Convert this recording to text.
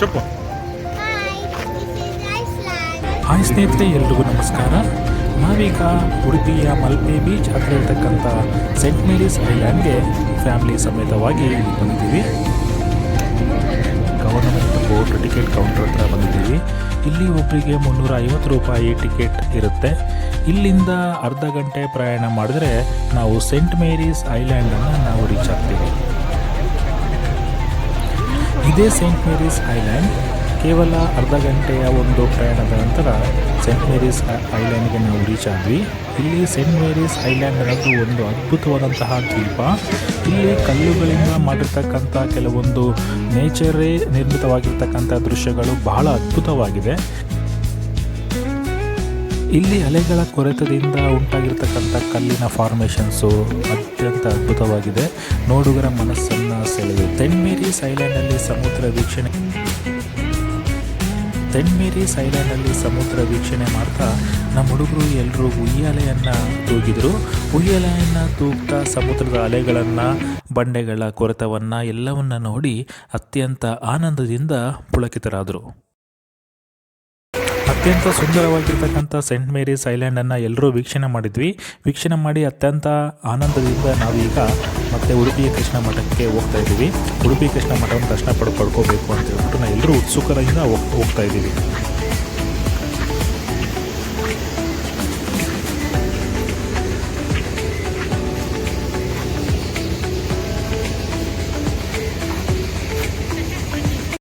చెప్పು. Hi ಸ್ನೇಹಿತರೆ, ಎಲ್ರಿಗೂ ನಮಸ್ಕಾರ. ನಾವೀಗ ಉಡುಪಿಯ ಮಲ್ಪೆ ಬೀಚ್ ಹತ್ರ ಇರತಕ್ಕಂಥ ಸೆಂಟ್ ಮೇರೀಸ್ ಐಲ್ಯಾಂಡ್ಗೆ ಫ್ಯಾಮಿಲಿ ಸಮೇತವಾಗಿ ಇಲ್ಲಿ ಬಂದಿದ್ದೀವಿ. ಗವರ್ನಮೆಂಟ್ ಬೋಟ್ ಟಿಕೆಟ್ ಕೌಂಟರ್ ಹತ್ರ ಬಂದಿದ್ದೀವಿ. ಇಲ್ಲಿ ಒಬ್ಬರಿಗೆ 350 ರೂಪಾಯಿ ಟಿಕೆಟ್ ಇರುತ್ತೆ. ಇಲ್ಲಿಂದ ಅರ್ಧ ಗಂಟೆ ಪ್ರಯಾಣ ಮಾಡಿದ್ರೆ ನಾವು ಸೆಂಟ್ ಮೇರೀಸ್ ಐಲ್ಯಾಂಡನ್ನು ನಾವು ರೀಚ್ ಆಗ್ತೀವಿ. ಇದೇ ಸೆಂಟ್ ಮೇರೀಸ್ ಐಲ್ಯಾಂಡ್. ಕೇವಲ ಅರ್ಧ ಗಂಟೆಯ ಒಂದು ಪ್ರಯಾಣದ ನಂತರ ಸೆಂಟ್ ಮೇರೀಸ್ ಐಲ್ಯಾಂಡ್ಗೆ ನಾವು ರೀಚ್ ಆದ್ವಿ. ಇಲ್ಲಿ ಸೆಂಟ್ ಮೇರೀಸ್ ಐಲ್ಯಾಂಡ್ ಅನ್ನೋದು ಒಂದು ಅದ್ಭುತವಾದಂತಹ ದ್ವೀಪ. ಇಲ್ಲಿ ಕಲ್ಲುಗಳಿಂದ ಮಾಡಿರ್ತಕ್ಕಂಥ ಕೆಲವೊಂದು ನೇಚರೇ ನಿರ್ಮಿತವಾಗಿರ್ತಕ್ಕಂಥ ದೃಶ್ಯಗಳು ಬಹಳ ಅದ್ಭುತವಾಗಿದೆ. ಇಲ್ಲಿ ಅಲೆಗಳ ಕೊರೆತದಿಂದ ಉಂಟಾಗಿರ್ತಕ್ಕಂಥ ಕಲ್ಲಿನ ಫಾರ್ಮೇಷನ್ಸು ಅತ್ಯಂತ ಅದ್ಭುತವಾಗಿದೆ. ನೋಡುಗರ ಮನಸ್ಸನ್ನು ಸೆಳೆದು ಸೆಂಟ್ ಮೇರೀಸ್ ಐಲ್ಯಾಂಡಲ್ಲಿ ಸಮುದ್ರ ವೀಕ್ಷಣೆ ಮಾಡ್ತಾ ನಮ್ಮ ಹುಡುಗರು ಎಲ್ಲರೂ ಉಯ್ಯಾಲೆಯನ್ನು ತೂಗಿದ್ರು. ಉಯ್ಯಾಲೆಯನ್ನು ತೂಗ್ತಾ ಸಮುದ್ರದ ಅಲೆಗಳನ್ನು, ಬಂಡೆಗಳ ಕೊರೆತವನ್ನು ಎಲ್ಲವನ್ನ ನೋಡಿ ಅತ್ಯಂತ ಆನಂದದಿಂದ ಪುಳಕಿತರಾದರು. ಅತ್ಯಂತ ಸುಂದರವಾಗಿರ್ತಕ್ಕಂಥ ಸೆಂಟ್ ಮೇರೀಸ್ ಐಲ್ಯಾಂಡನ್ನು ಎಲ್ಲರೂ ವೀಕ್ಷಣೆ ಮಾಡಿದ್ವಿ. ವೀಕ್ಷಣೆ ಮಾಡಿ ಅತ್ಯಂತ ಆನಂದದಿಂದ ನಾವೀಗ ಮತ್ತೆ ಉಡುಪಿ ಕೃಷ್ಣ ಮಠಕ್ಕೆ ಹೋಗ್ತಾ ಇದ್ದೀವಿ. ಉಡುಪಿ ಕೃಷ್ಣ ಮಠವನ್ನು ದರ್ಶನ ಪಡ್ಕೋಬೇಕು ಅಂತ ಹೇಳ್ಬಿಟ್ಟು ನಾವು ಎಲ್ಲರೂ ಉತ್ಸುಕರಿಂದ ಹೋಗ್ತಾ ಇದ್ದೀವಿ.